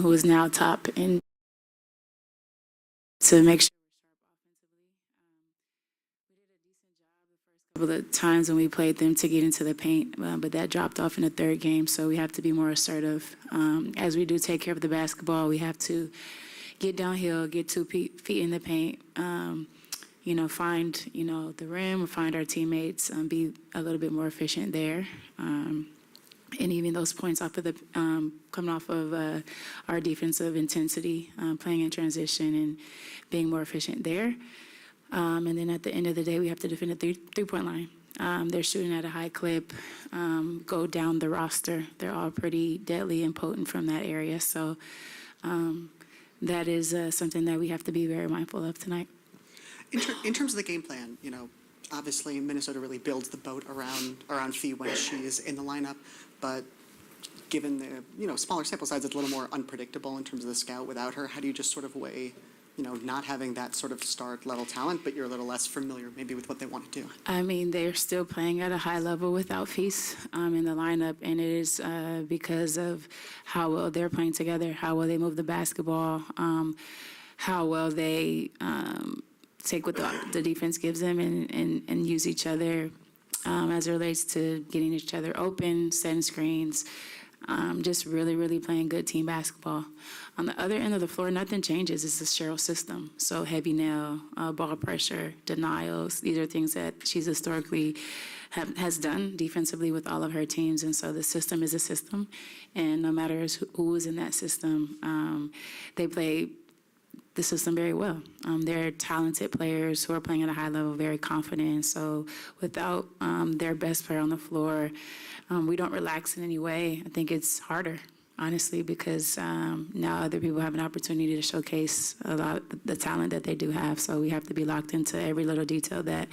who is now top in to make sure couple of times when we played them to get into the paint, but that dropped off in the third game. So we have to be more assertive. As we do take care of the basketball, we have to get downhill, get 2 feet in the paint, find, the rim, find our teammates, be a little bit more efficient there. And even those points off of the coming off of our defensive intensity, playing in transition and being more efficient there. And then at the end of the day, we have to defend the three-point line. They're shooting at a high clip, go down the roster. They're all pretty deadly and potent from that area. So that is something that we have to be very mindful of tonight. In terms of the game plan, obviously Minnesota really builds the boat around Fee when she is in the lineup, but given the smaller sample size, it's a little more unpredictable in terms of the scout without her. How do you just sort of weigh not having that sort of start level talent, but you're a little less familiar maybe with what they want to do? I mean, they're still playing at a high level without Feast in the lineup, and it is because of how well they're playing together, how well they move the basketball, how well they take what the defense gives them and use each other as it relates to getting each other open, setting screens, just really, really playing good team basketball. On the other end of the floor, nothing changes. It's the Cheryl system. So heavy nail, ball pressure, denials. These are things that she's historically has done defensively with all of her teams. And so the system is a system. And no matter who is in that system, they play the system very well. They're talented players who are playing at a high level, very confident. So without their best player on the floor, we don't relax in any way. I think it's harder, honestly, because now other people have an opportunity to showcase a lot of the talent that they do have. So we have to be locked into every little detail that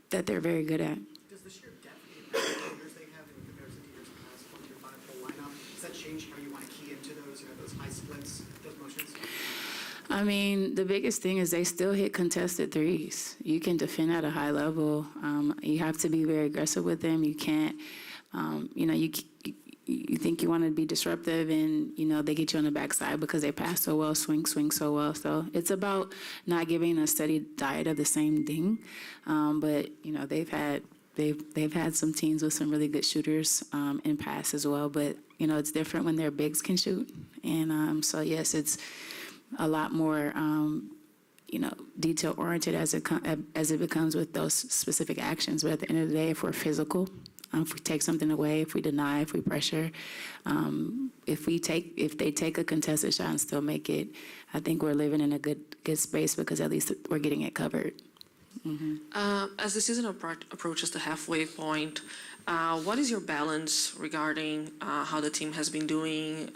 they're very good at. Does the sheer depth impact the players they have in comparison to years past from your 5-hole lineup? Does that change how you want to key into those high splits, those motions? I mean, the biggest thing is they still hit contested threes. You can defend at a high level. You have to be very aggressive with them. You can't, you think you want to be disruptive and, they get you on the backside because they pass so well, swing so well. So it's about not giving a steady diet of the same thing. But, they've had some teams with some really good shooters in pass as well. But, it's different when their bigs can shoot. And so, yes, it's a lot more, detail-oriented as it becomes with those specific actions. But at the end of the day, if we're physical, if we take something away, if we deny, if we pressure, if they take a contested shot and still make it, I think we're living in a good space because at least we're getting it covered. Mm-hmm. As the season approaches the halfway point, what is your balance regarding how the team has been doing,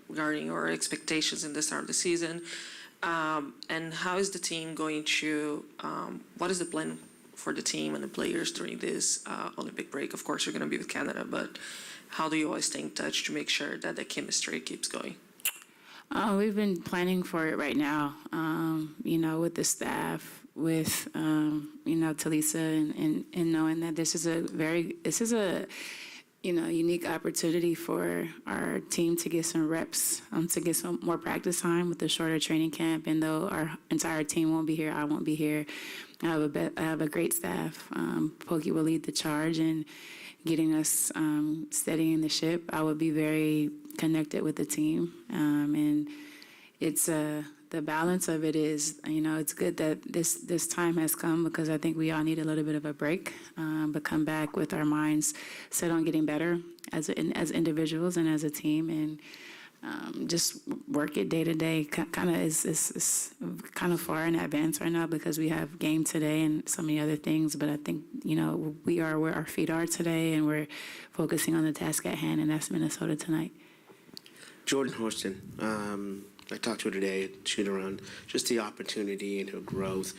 regarding your expectations in the start of the season, and how is the team going to, what is the plan for the team and the players during this Olympic break? Of course, you're going to be with Canada, but how do you always stay in touch to make sure that the chemistry keeps going? We've been planning for it right now, with the staff, with, Talisa, and knowing that this is a unique opportunity for our team to get some reps, to get some more practice time with the shorter training camp. And though our entire team won't be here, I won't be here. I have a great staff. Pokey will lead the charge in getting us steadying the ship. I will be very connected with the team, and it's the balance of it is, it's good that this time has come because I think we all need a little bit of a break, but come back with our minds set on getting better as individuals and as a team, and just work it day to day. Kind of is kind of far in advance right now because we have game today and so many other things. But I think we are where our feet are today, and we're focusing on the task at hand, and that's Minnesota tonight. Jordan Horston, I talked to her today, shoot around just the opportunity and her growth.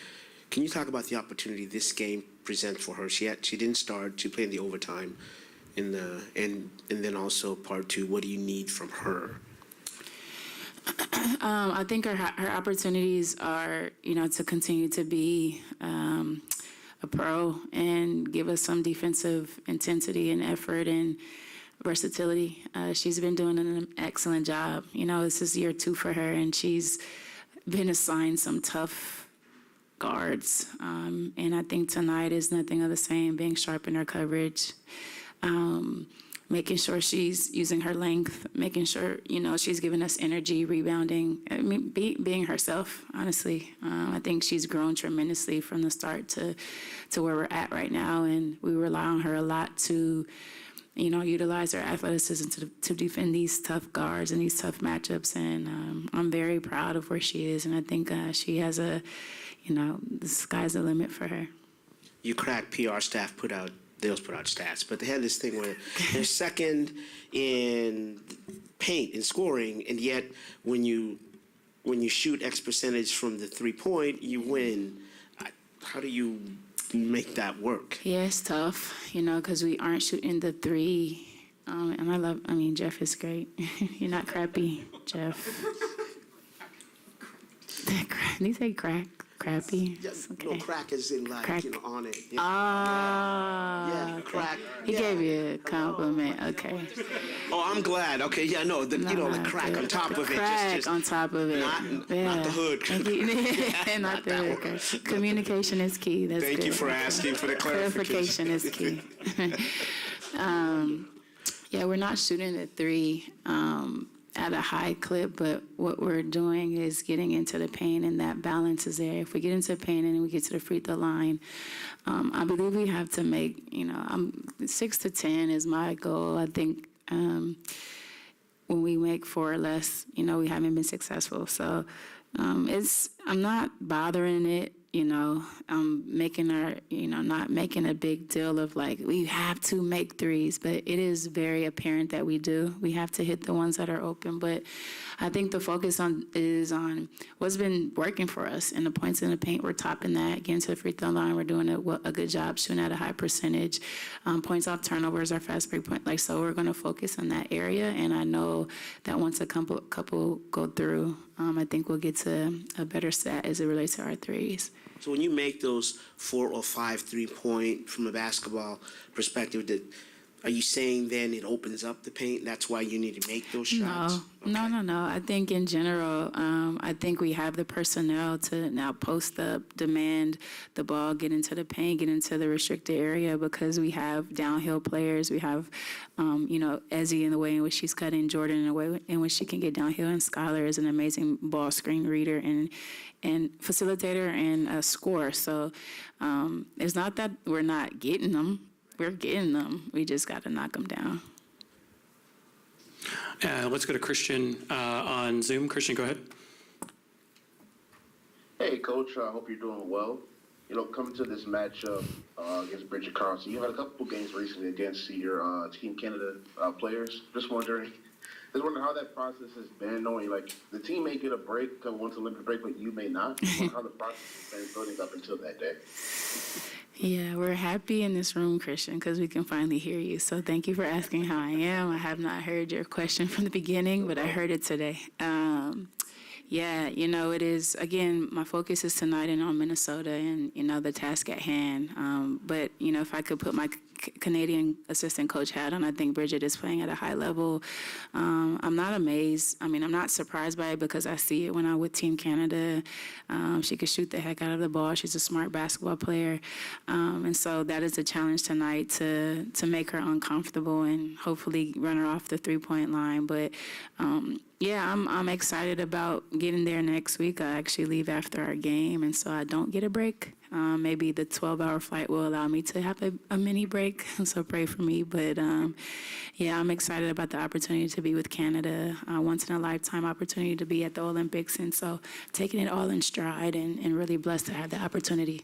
Can you talk about the opportunity this game presents for her? She didn't start. She played in the overtime, and then also part two. What do you need from her? I think her opportunities are, to continue to be a pro and give us some defensive intensity and effort and versatility. She's been doing an excellent job. This is year 2 for her, and she's been assigned some tough guards. And I think tonight is nothing of the same, being sharp in her coverage, making sure she's using her length, making sure, she's giving us energy, rebounding, being herself, honestly. I think she's grown tremendously from the start to where we're at right now, and we rely on her a lot to, utilize her athleticism to defend these tough guards and these tough matchups, and I'm very proud of where she is, and I think she has the sky's the limit for her. You crack PR staff they'll put out stats, but they had this thing where they're second in paint and scoring, and yet when you shoot X percentage from the 3-point, you win. How do you make that work? Yeah, it's tough, because we aren't shooting the 3. And Jeff is great. You're not crappy, Jeff. Did he say crappy? Yes, Okay. no, crack is in Crack. on it. Yeah. Ah. Yeah, crack. He Yeah. gave you a compliment. Okay. Oh, I'm glad. Okay, yeah, no, the crack the- on top the of it. Crack Just on top of it. not Yeah. the hood. Thank you. Not the hood. crack. Communication is key. That's Thank you good. for asking for the clarification. Clarification is key. Yeah, we're not shooting the 3 at a high clip, but what we're doing is getting into the paint, and that balance is there. If we get into the paint and we get to the free throw line, I believe we have to make, 6 to 10 is my goal. I think when we make 4 or less, we haven't been successful. So I'm not bothering it. I'm making not making a big deal of like, we have to make 3s, but it is very apparent that we do. We have to hit the ones that are open, but I think the focus is on what's been working for us, and the points in the paint, we're topping that. Getting to the free throw line, we're doing a good job, shooting at a high percentage. Points off turnovers, our fast break point, so we're going to focus on that area, and I know that once a couple go through, I think we'll get to a better set as it relates to our 3s. So when you make those 4 or 5 3-point from a basketball perspective, are you saying then it opens up the paint? That's why you need to make those shots? No. I think in general, I think we have the personnel to now post up, demand the ball, get into the paint, get into the restricted area, because we have downhill players. We have, Ezzie in the way in which she's cutting, Jordan in the way in which she can get downhill, and Skylar is an amazing ball screen reader and facilitator and a scorer. So it's not that we're not getting them. We're getting them. We just got to knock them down. Let's go to Christian on Zoom. Christian, go ahead. Hey, Coach. I hope you're doing well. Coming to this matchup against Bridget Carlson, you had a couple games recently against your Team Canada players. Just wondering how that process has been, knowing like the team may get a break, once a limited break, but you may not. Just wondering how the process has been building up until that day. Yeah, we're happy in this room, Christian, because we can finally hear you. So thank you for asking how I am. I have not heard your question from the beginning, but I heard it today. Yeah, it is, again, my focus is tonight and on Minnesota and, the task at hand. But, if I could put my Canadian assistant coach hat on, I think Bridget is playing at a high level. I'm not amazed. I'm not surprised by it because I see it when I'm with Team Canada. She could shoot the heck out of the ball. She's a smart basketball player. And so that is a challenge tonight to make her uncomfortable and hopefully run her off the 3-point line. But yeah, I'm excited about getting there next week. I actually leave after our game, and so I don't get a break. Maybe the 12-hour flight will allow me to have a mini break, so pray for me. But yeah, I'm excited about the opportunity to be with Canada, once-in-a-lifetime opportunity to be at the Olympics, and so taking it all in stride and really blessed to have the opportunity.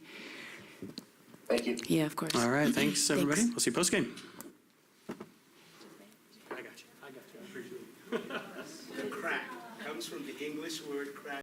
Thank you. Yeah, of course. All right, thanks, everybody. Thanks. We'll see you post-game. I got you. I appreciate it. Crack comes from the English word crack.